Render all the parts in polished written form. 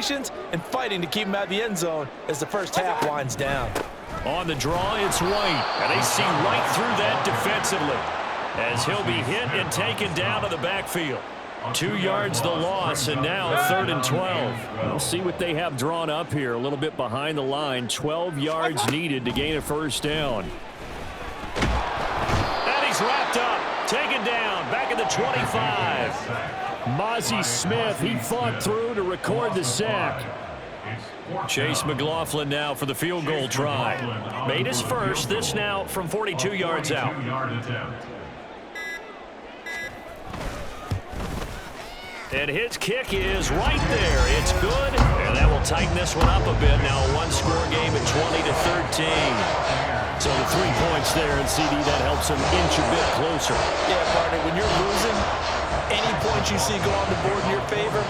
patience and fighting to keep him out of the end zone as the first half winds down. On the draw, it's White, and they see right through that defensively as he'll be hit and taken down to the backfield. 2 yards the loss, and now 3rd and 12. We'll see what they have drawn up here. A little bit behind the line. 12 yards needed to gain a first down. And he's wrapped up. Taken down. Back at the 25. Mozzie Smith, he fought through to record the sack. Chase McLaughlin now for the field goal try. Made his first. This now from 42 yards out. And his kick is right there. It's good, and that will tighten this one up a bit. Now a one-score game at 20-13. So the 3 points there, and CD, that helps him inch a bit closer. Yeah, partner, when you're losing, any points you see go on the board in your favor,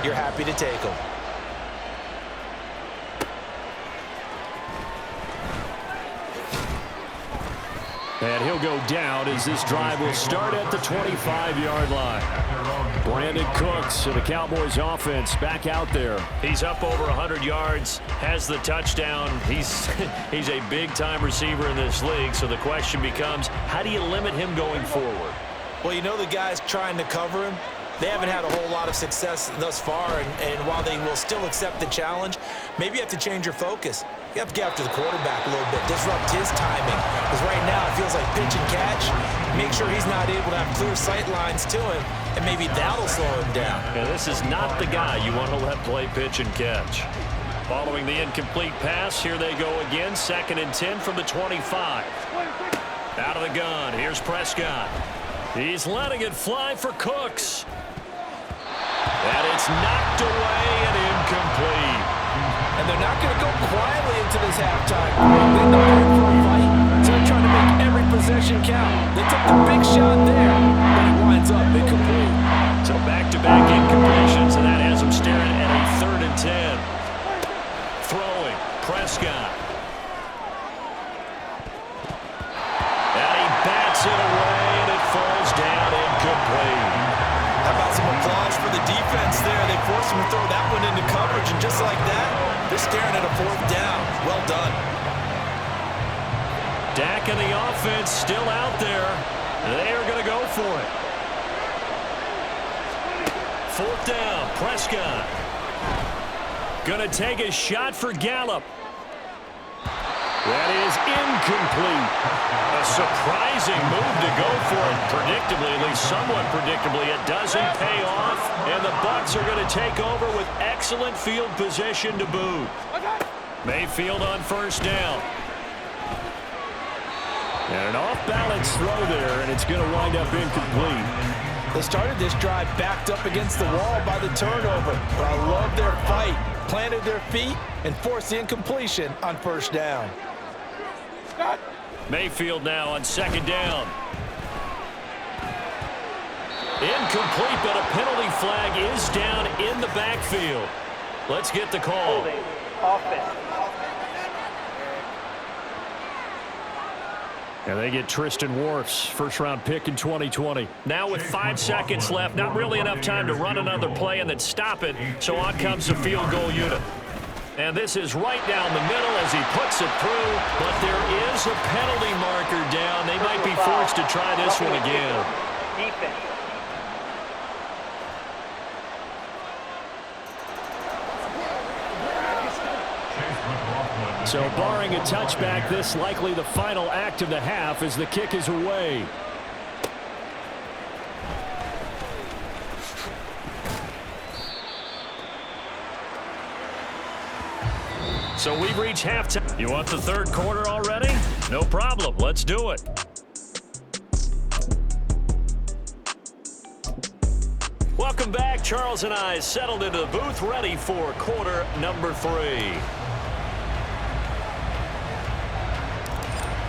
you're happy to take them. And he'll go down as this drive will start at the 25-yard line. Brandon Cooks and the Cowboys offense back out there. He's up over 100 yards, has the touchdown. He's a big-time receiver in this league, so the question becomes, how do you limit him going forward? Well, you know the guys trying to cover him, they haven't had a whole lot of success thus far, and while they will still accept the challenge, maybe you have to change your focus. You have to get after the quarterback a little bit, disrupt his timing. Because right now it feels like pitch and catch. Make sure he's not able to have clear sight lines to him, and maybe that'll slow him down. Yeah, this is not the guy you want to let play pitch and catch. Following the incomplete pass, here they go again. 2nd and 10 from the 25. Out of the gun, here's Prescott. He's letting it fly for Cooks. And it's knocked away and incomplete. And they're not going to go quietly into this halftime. They know they're in for a fight, so they're trying to make every possession count. They took the big shot there, but it winds up incomplete. So back-to-back incompletions, and that has them staring at a 3rd and 10. Throwing, Prescott. And he bats it away, and it falls down incomplete. How about some applause for the defense there? They forced him to throw that one into coverage, and just like that, they're staring at a 4th down. Well done. Dak and the offense still out there. They are going to go for it. 4th down, Prescott. Going to take a shot for Gallup. That is incomplete. A surprising move to go for it. Predictably, at least somewhat predictably, it doesn't pay off. And the Bucs are going to take over with excellent field position to boot. Mayfield on 1st down. And an off-balance throw there, and it's going to wind up incomplete. They started this drive backed up against the wall by the turnover. But I love their fight. Planted their feet and forced the incompletion on 1st down. Mayfield now on 2nd down. Incomplete, but a penalty flag is down in the backfield. Let's get the call. And they get Tristan Wirfs, 1st-round pick in 2020. Now with 5 seconds left, not really enough time to run another play and then stop it, so on comes the field goal unit. And this is right down the middle as he puts it through, but there is a penalty marker down. They might be forced to try this one again. So barring a touchback, this likely the final act of the half as the kick is away. So we've reached halftime. You want the 3rd quarter already? No problem. Let's do it. Welcome back. Charles and I settled into the booth ready for quarter number 3.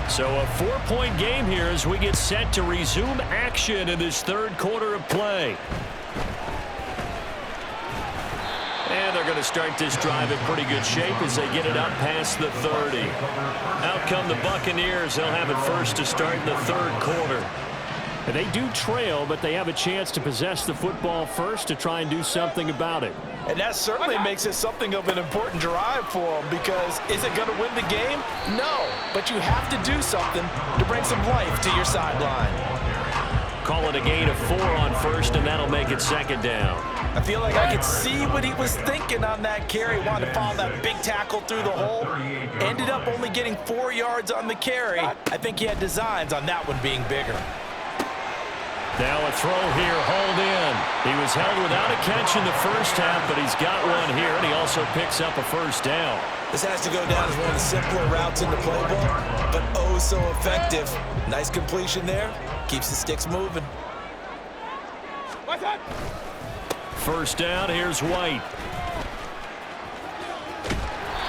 So a 4-point game here as we get set to resume action in this 3rd quarter of play. And they're going to start this drive in pretty good shape as they get it up past the 30. Out come the Buccaneers. They'll have it first to start in the 3rd quarter. They do trail, but they have a chance to possess the football first to try and do something about it. And that certainly makes it something of an important drive for them, because is it going to win the game? No, but you have to do something to bring some life to your sideline. Call it a gain of 4 on first, and that'll make it second down. I feel like I could see what he was thinking on that carry. Wanted to follow that big tackle through the hole. Ended up only getting 4 yards on the carry. I think he had designs on that one being bigger. Now a throw here, hauled in. He was held without a catch in the first half, but he's got one here, and he also picks up a first down. This has to go down as one of the simpler routes in the playbook, but oh so effective. Nice completion there. Keeps the sticks moving. First down, here's White.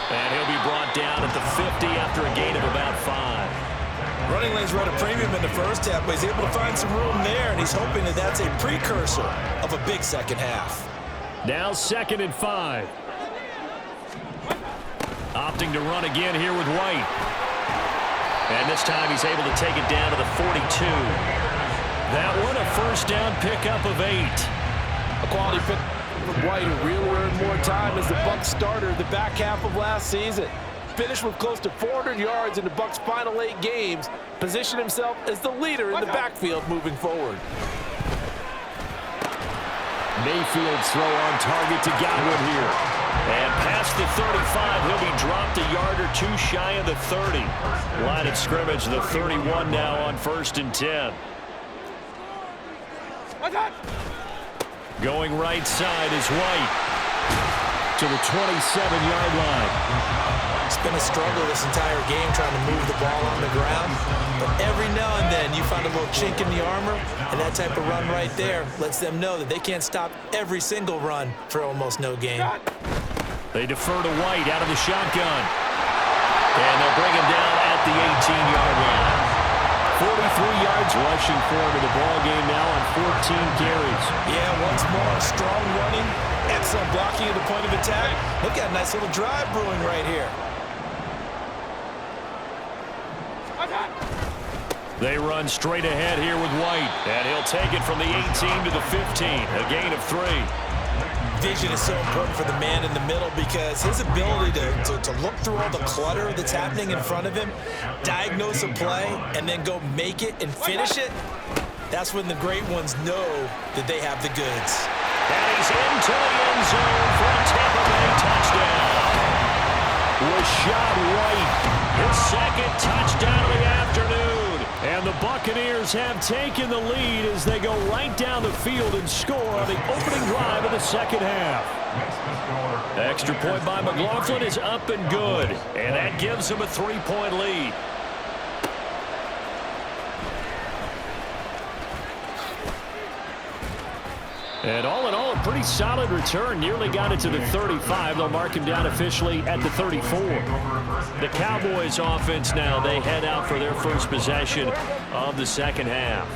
And he'll be brought down at the 50 after a gain of about 5. Running lanes run a premium in the first half, but he's able to find some room there, and he's hoping that that's a precursor of a big second half. Now 2nd and 5. Opting to run again here with White. And this time he's able to take it down to the 42. That one a first down pickup of 8. A quality pick from White, who really earned more time as the Bucs starter the back half of last season. Finished with close to 400 yards in the Bucs' final 8 games. Positioned himself as the leader in the backfield moving forward. Mayfield's throw on target to Godwin here. And past the 35, he'll be dropped a yard or 2 shy of the 30. Line of scrimmage, the 31 now on 1st and 10. Going right side is White to the 27-yard line. It's been a struggle this entire game trying to move the ball on the ground. But every now and then you find a little chink in the armor, and that type of run right there lets them know that they can't stop every single run for almost no gain. They defer to White out of the shotgun. And they'll bring him down at the 18-yard line. 43 yards rushing for him in the ball game now on 14 carries. Yeah, once more, strong running, excellent blocking at the point of attack. Look at a nice little drive brewing right here. They run straight ahead here with White, and he'll take it from the 18 to the 15, a gain of 3. Vision is so important for the man in the middle, because his ability to look through all the clutter that's happening in front of him, diagnose a play, and then go make it and finish it, that's when the great ones know that they have the goods. And he's into the end zone for a Tampa Bay touchdown. Rashad White, his 2nd touchdown of the afternoon. And the Buccaneers have taken the lead as they go right down the field and score on the opening drive of the second half. The extra point by McLaughlin is up and good, and that gives them a 3-point lead. And all in all, a pretty solid return. Nearly got it to the 35. They'll mark him down officially at the 34. The Cowboys offense now, they head out for their first possession of the second half.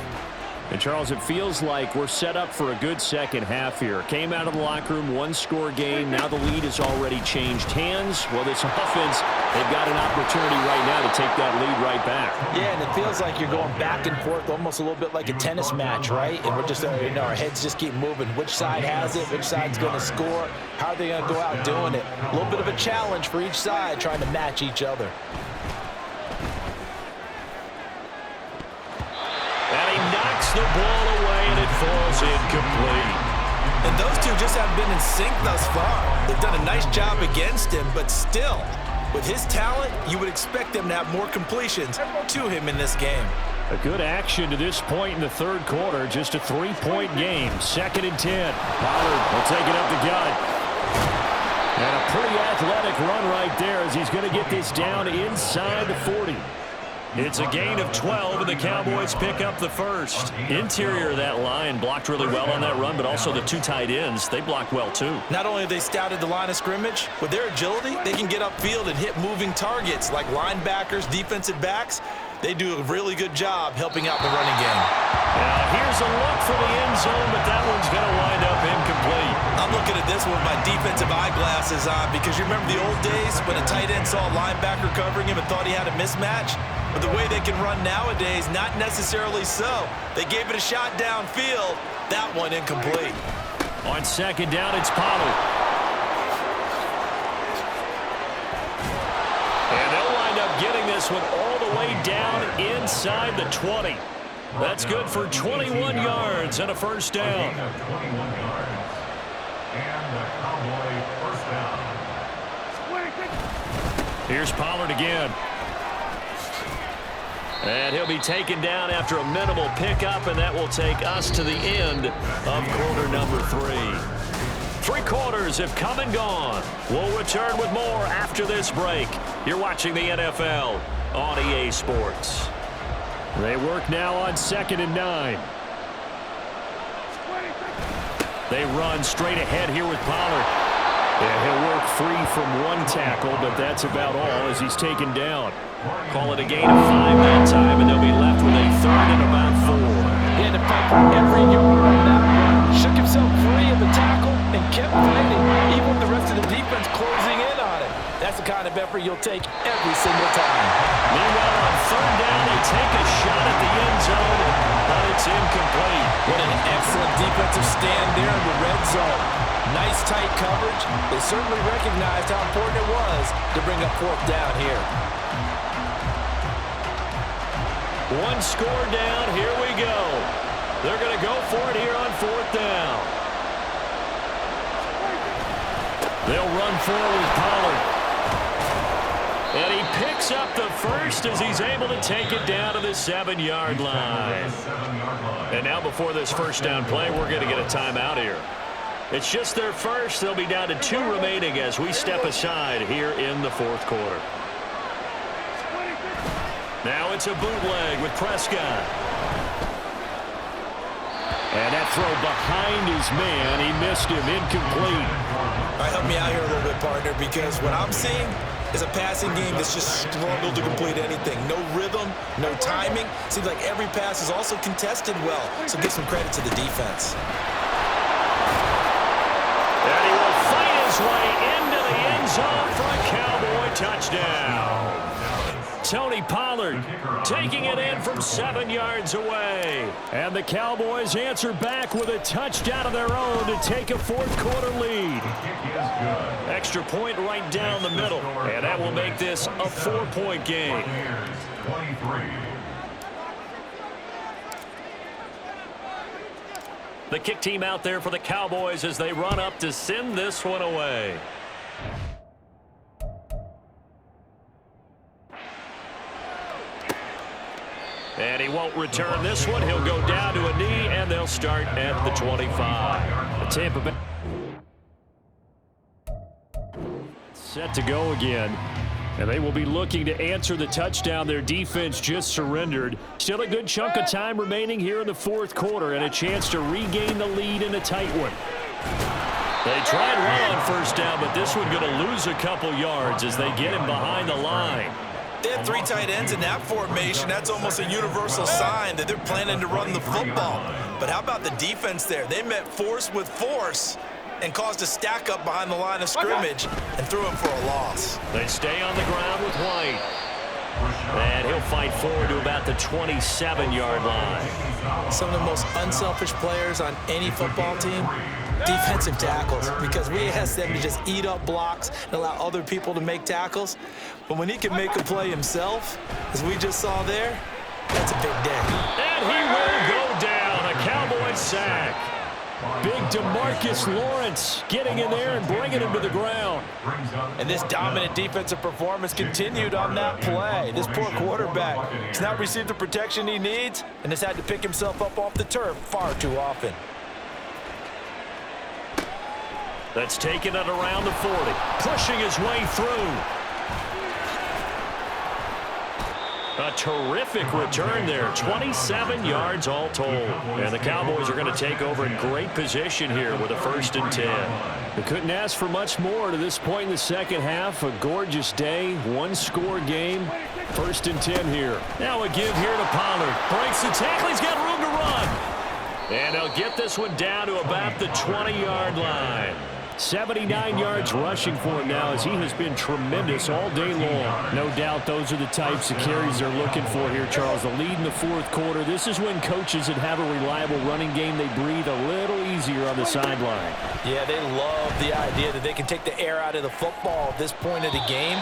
And, Charles, it feels like we're set up for a good second half here. Came out of the locker room, 1-score game. Now the lead has already changed hands. Well, this offense, they've got an opportunity right now to take that lead right back. Yeah, and it feels like you're going back and forth almost a little bit like a tennis match, right? And we're just, our heads just keep moving. Which side has it? Which side's going to score? How are they going to go out doing it? A little bit of a challenge for each side trying to match each other. And he knocks the ball away, and it falls incomplete. And those two just haven't been in sync thus far. They've done a nice job against him, but still, with his talent, you would expect them to have more completions to him in this game. A good action to this point in the third quarter. Just a 3-point game. 2nd and 10. Pollard will take it up the gut. And a pretty athletic run right there as he's going to get this down inside the 40. It's a gain of 12, and the Cowboys pick up the first. Interior of that line blocked really well on that run, but also the 2 tight ends, they blocked well too. Not only have they scouted the line of scrimmage, with their agility, they can get upfield and hit moving targets like linebackers, defensive backs. They do a really good job helping out the running game. Now here's a look for the end zone, but that one's going to wind up incomplete. I'm looking at this one with my defensive eyeglasses on because you remember the old days when a tight end saw a linebacker covering him and thought he had a mismatch? But the way they can run nowadays, not necessarily so. They gave it a shot downfield. That one incomplete. On second down, it's Pollard. And they'll wind up getting this one all the way down inside the 20. That's good for 21 yards and a first down. Here's Pollard again. And he'll be taken down after a minimal pickup, and that will take us to the end of quarter number 3. 3 quarters have come and gone. We'll return with more after this break. You're watching the NFL on EA Sports. They work now on 2nd and 9. They run straight ahead here with Pollard. And he'll work free from 1 tackle, but that's about all as he's taken down. Call it a gain of 5 that time, and they'll be left with a 3rd and about 4. He had to fight for every yard on that run. Shook himself free of the tackle and kept fighting, even with the rest of the defense closing in on it. That's the kind of effort you'll take every single time. Meanwhile, on 3rd down, they take a shot at the end zone, but it's incomplete. What an excellent defensive stand there in the red zone. Nice tight coverage. They certainly recognized how important it was to bring up 4th down here. 1 score down. Here we go. They're going to go for it here on 4th down. They'll run forward with Pollard. And he picks up the first as he's able to take it down to the 7-yard line. And now before this first down play, we're going to get a timeout here. It's just their first. They'll be down to 2 remaining as we step aside here in the 4th quarter. Now it's a bootleg with Prescott. And that throw behind his man. He missed him. Incomplete. All right, help me out here a little bit, partner, because what I'm seeing is a passing game that's just struggled to complete anything. No rhythm, no timing. Seems like every pass is also contested well, so give some credit to the defense. And he will fight his way into the end zone for a Cowboy touchdown. Tony Pollard taking it in from 7 yards away. And the Cowboys answer back with a touchdown of their own to take a 4th quarter lead. Extra point right down the middle. And that will make this a 4-point game. The kick team out there for the Cowboys as they run up to send this one away. And he won't return this one. He'll go down to a knee, and they'll start at the 25. The Tampa Bay set to go again. And they will be looking to answer the touchdown their defense just surrendered. Still a good chunk of time remaining here in the 4th quarter and a chance to regain the lead in a tight one. They tried well on 1st down, but this one going to lose a couple yards as they get him behind the line. They had 3 tight ends in that formation. That's almost a universal sign that they're planning to run the football. But how about the defense there? They met force with force and caused a stack up behind the line of scrimmage and threw him for a loss. They stay on the ground with White. And he'll fight forward to about the 27-yard line. Some of the most unselfish players on any football team, defensive tackles, because we ask them to just eat up blocks and allow other people to make tackles. But when he can make a play himself, as we just saw there, that's a big day. And he will go down, a Cowboy sack. Big DeMarcus Lawrence getting in there and bringing him to the ground. And this dominant defensive performance continued on that play. This poor quarterback has not received the protection he needs and has had to pick himself up off the turf far too often. That's taken it around the 40, pushing his way through. A terrific return there, 27 yards all told. And the Cowboys are going to take over in great position here with a 1st and 10. They couldn't ask for much more to this point in the second half. A gorgeous day, 1-score game, 1st and 10 here. Now a give here to Pollard. Breaks the tackle, he's got room to run. And they'll get this one down to about the 20-yard line. 79 yards rushing for him now, as he has been tremendous all day long. No doubt those are the types of carries they're looking for here, Charles. The lead in the fourth quarter. This is when coaches that have a reliable running game, they breathe a little easier on the sideline. Yeah, they love the idea that they can take the air out of the football at this point of the game.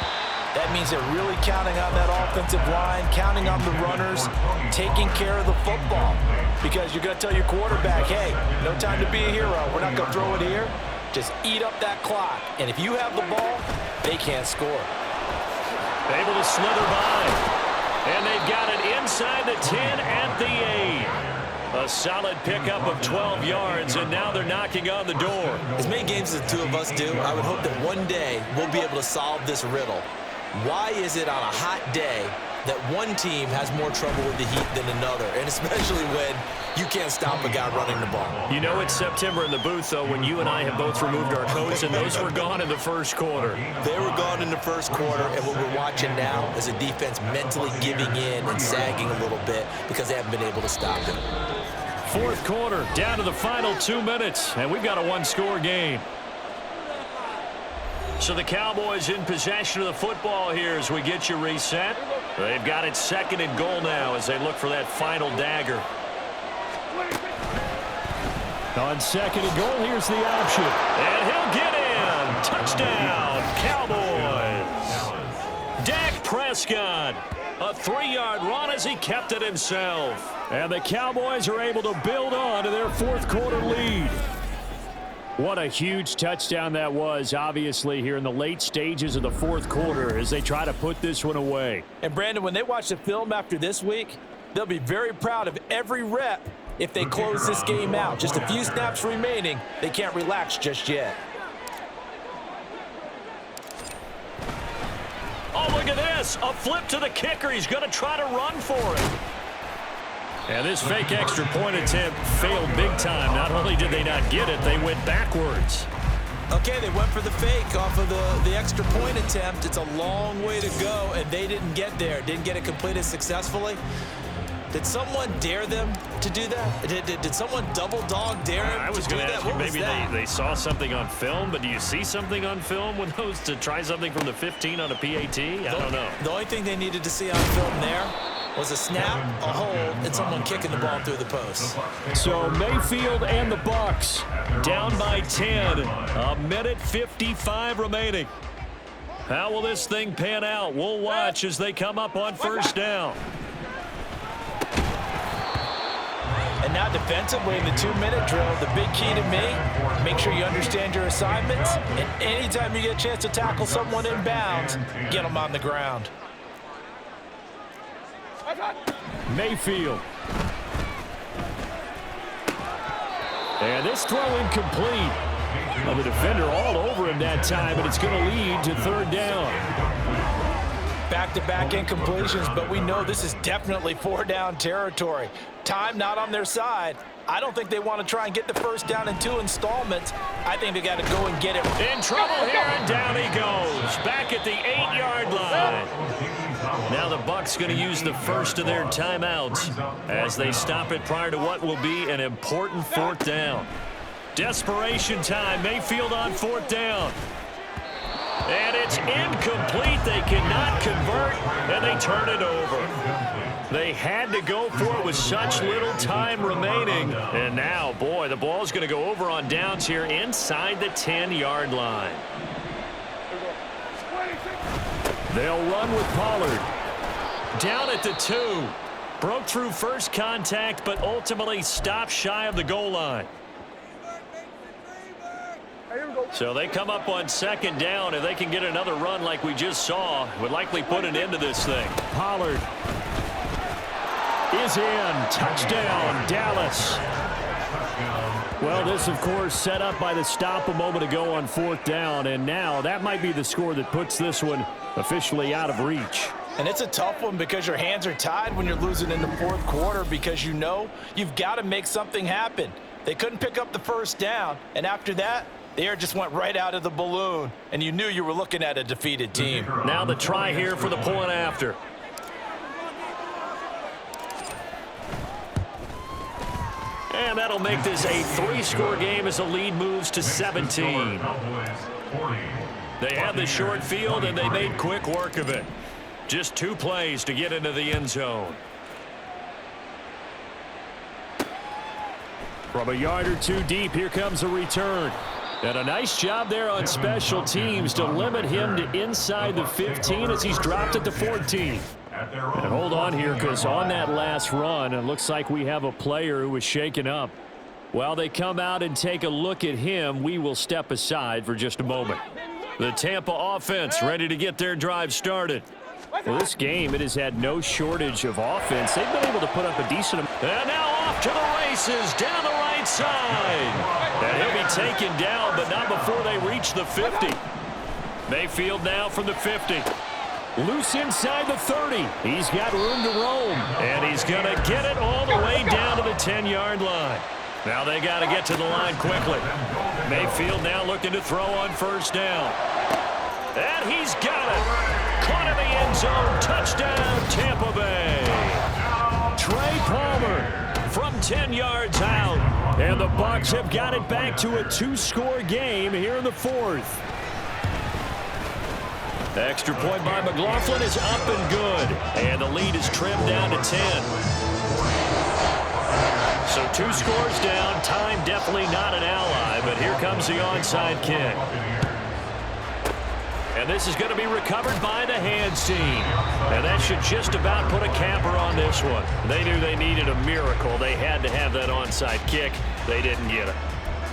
That means they're really counting on that offensive line, counting on the runners, taking care of the football. Because you're going to tell your quarterback, hey, no time to be a hero. We're not going to throw it here. Just eat up that clock. And if you have the ball, they can't score. Able to slither by. And they've got it inside the 10 at the 8. A solid pickup of 12 yards, and now they're knocking on the door. As many games as the two of us do, I would hope that one day we'll be able to solve this riddle. Why is it on a hot day that one team has more trouble with the heat than another, and especially when you can't stop a guy running the ball? You know it's September in the booth, though, when you and I have both removed our coats, and those were gone in the first quarter. They were gone in the first quarter, and what we're watching now is a defense mentally giving in and sagging a little bit because they haven't been able to stop it. Fourth quarter, down to the final 2 minutes, and we've got a one-score game. So the Cowboys in possession of the football here as we get you reset. They've got it second and goal now as they look for that final dagger. On second and goal, here's the option. And he'll get in. Touchdown, Cowboys. Dak Prescott. A 3-yard run as he kept it himself. And the Cowboys are able to build on to their fourth quarter lead. What a huge touchdown that was, obviously, here in the late stages of the fourth quarter as they try to put this one away. And, Brandon, when they watch the film after this week, they'll be very proud of every rep if they close this game out. Just a few snaps remaining. They can't relax just yet. Oh, look at this. A flip to the kicker. He's going to try to run for it. And this fake extra point attempt failed big time. Not only did they not get it, they went backwards. Okay, they went for the fake off of the extra point attempt. It's a long way to go, and they didn't get there. Didn't get it completed successfully. Did someone dare them to do that? Did someone double dog dare them I was to do going to that? ask you, What was maybe that? they saw something on film, but do you see something on film with those to try something from the 15 on a PAT? I don't know. The only thing they needed to see on film there was a snap, a hold, and someone kicking the ball through the post. So Mayfield and the Bucs Down by 10. A minute 55 remaining. How will this thing pan out? We'll watch as they come up on first down. And now defensively in the 2-minute drill, the big key to me, make sure you understand your assignments, and anytime you get a chance to tackle someone in bounds, get them on the ground. Mayfield. And this throw incomplete. Well, the defender all over him that time, but it's going to lead to third down. Back-to-back incompletions, but we know this is definitely 4-down territory. Time not on their side. I don't think they want to try and get the first down in 2 installments. I think they got to go and get it. In trouble here, and down he goes. Back at the 8-yard line. Now the Bucs going to use the first of their timeouts as they stop it prior to what will be an important fourth down. Desperation time. Mayfield on fourth down. And it's incomplete. They cannot convert, and they turn it over. They had to go for it with such little time remaining. And now, boy, the ball's going to go over on downs here inside the 10-yard line. They'll run with Pollard. Down at the 2. Broke through first contact, but ultimately stopped shy of the goal line. So they come up on second down. If they can get another run like we just saw, would likely put an end to this thing. Pollard is in. Touchdown, Dallas. Well, this, of course, set up by the stop a moment ago on fourth down, and now that might be the score that puts this one officially out of reach. And it's a tough one because your hands are tied when you're losing in the fourth quarter because you know you've got to make something happen. They couldn't pick up the first down, and after that, the air just went right out of the balloon, and you knew you were looking at a defeated team. Now the try here for the point after. And that'll make this a 3-score game as the lead moves to 17. They had the short field, and they made quick work of it. Just 2 plays to get into the end zone. From a yard or 2 deep, here comes a return. And a nice job there on special teams to limit him to inside the 15 as he's dropped at the 14. And hold on here, because on that last run, it looks like we have a player who was shaken up. While they come out and take a look at him, we will step aside for just a moment. The Tampa offense ready to get their drive started. Well, this game, it has had no shortage of offense. They've been able to put up a decent amount. And now off to the races down the right side. And he'll be taken down, but not before they reach the 50. Mayfield now from the 50. Loose inside the 30. He's got room to roam. And he's going to get it all the way down to the 10-yard line. Now they got to get to the line quickly. Mayfield now looking to throw on first down. And he's got it. Caught in the end zone. Touchdown, Tampa Bay. Trey Palmer from 10 yards out. And the Bucs have got it back to a 2-score game here in the 4th. The extra point by McLaughlin is up and good. And the lead is trimmed down to 10. So 2 scores down. Time definitely not an ally, but here comes the onside kick. And this is going to be recovered by the hands team. And that should just about put a capper on this one. They knew they needed a miracle. They had to have that onside kick. They didn't get it.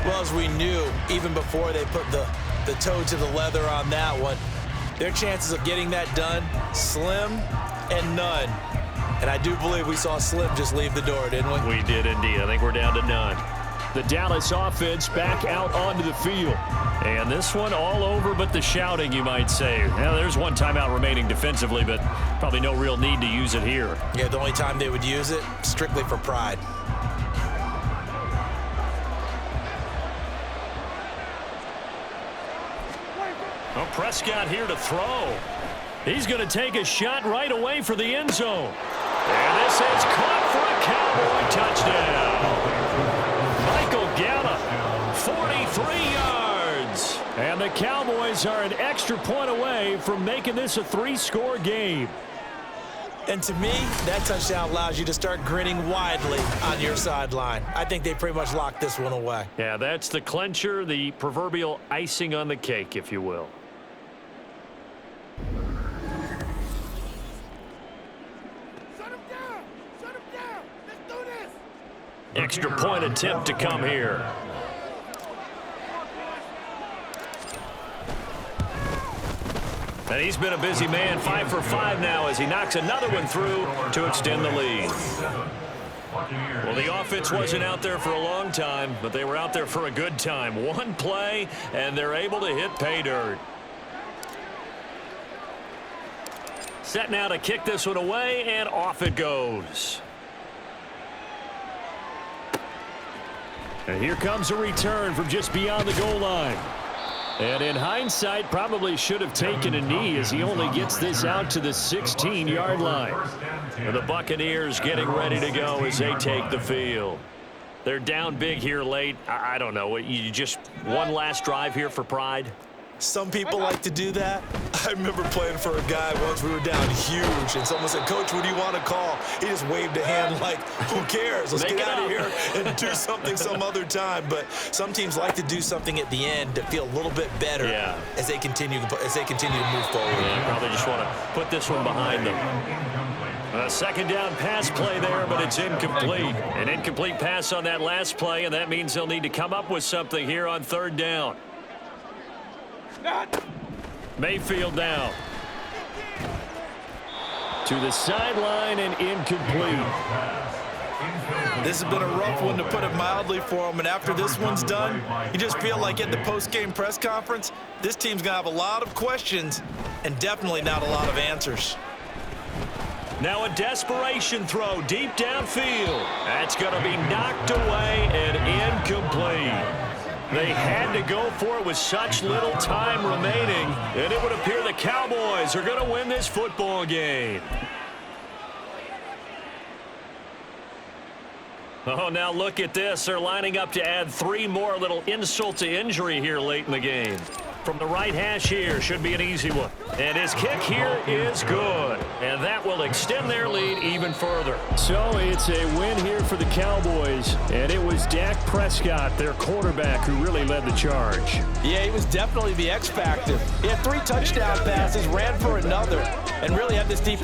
Well, as we knew, even before they put the toe to the leather on that one, their chances of getting that done, slim and none. And I do believe we saw Slim just leave the door, didn't we? We did indeed. I think we're down to none. The Dallas offense back out onto the field. And this one all over but the shouting, you might say. Now, there's one timeout remaining defensively, but probably no real need to use it here. Yeah, the only time they would use it, strictly for pride. Well, Prescott here to throw. He's going to take a shot right away for the end zone. And this is caught for a Cowboy touchdown. Michael Gallup, 43 yards. And the Cowboys are an extra point away from making this a 3-score game. And to me, that touchdown allows you to start grinning widely on your sideline. I think they pretty much locked this one away. Yeah, that's the clincher, the proverbial icing on the cake, if you will. Extra point attempt to come here. And he's been a busy man, 5 for 5 now as he knocks another one through to extend the lead. Well, the offense wasn't out there for a long time, but they were out there for a good time. One play, and they're able to hit pay dirt. Set now to kick this one away, and off it goes. And here comes a return from just beyond the goal line. And in hindsight, probably should have taken a knee as he only gets this out to the 16-yard line. And the Buccaneers getting ready to go as they take the field. They're down big here late. I don't know. You just one last drive here for pride? Some people like to do that. I remember playing for a guy once. We were down huge, and someone said, "Coach, what do you want to call?" He just waved a hand like, "Who cares? Let's get out of here and do something some other time." But some teams like to do something at the end to feel a little bit better as they continue to move forward. Yeah, probably just want to put this one behind them. A second down pass play there, but it's incomplete. An incomplete pass on that last play, and that means they'll need to come up with something here on third down. Mayfield down. To the sideline and incomplete. This has been a rough one, to put it mildly, for him. And after this one's done, you just feel like at the post-game press conference, this team's going to have a lot of questions and definitely not a lot of answers. Now a desperation throw deep downfield. That's going to be knocked away and incomplete. They had to go for it with such little time remaining, and it would appear the Cowboys are going to win this football game. Oh, now look at this. They're lining up to add 3 more, little insult to injury here late in the game. From the right hash here, should be an easy one. And his kick here is good. And that will extend their lead even further. So it's a win here for the Cowboys. And it was Dak Prescott, their quarterback, who really led the charge. Yeah, he was definitely the X factor. He had 3 touchdown passes, ran for another, and really had this defense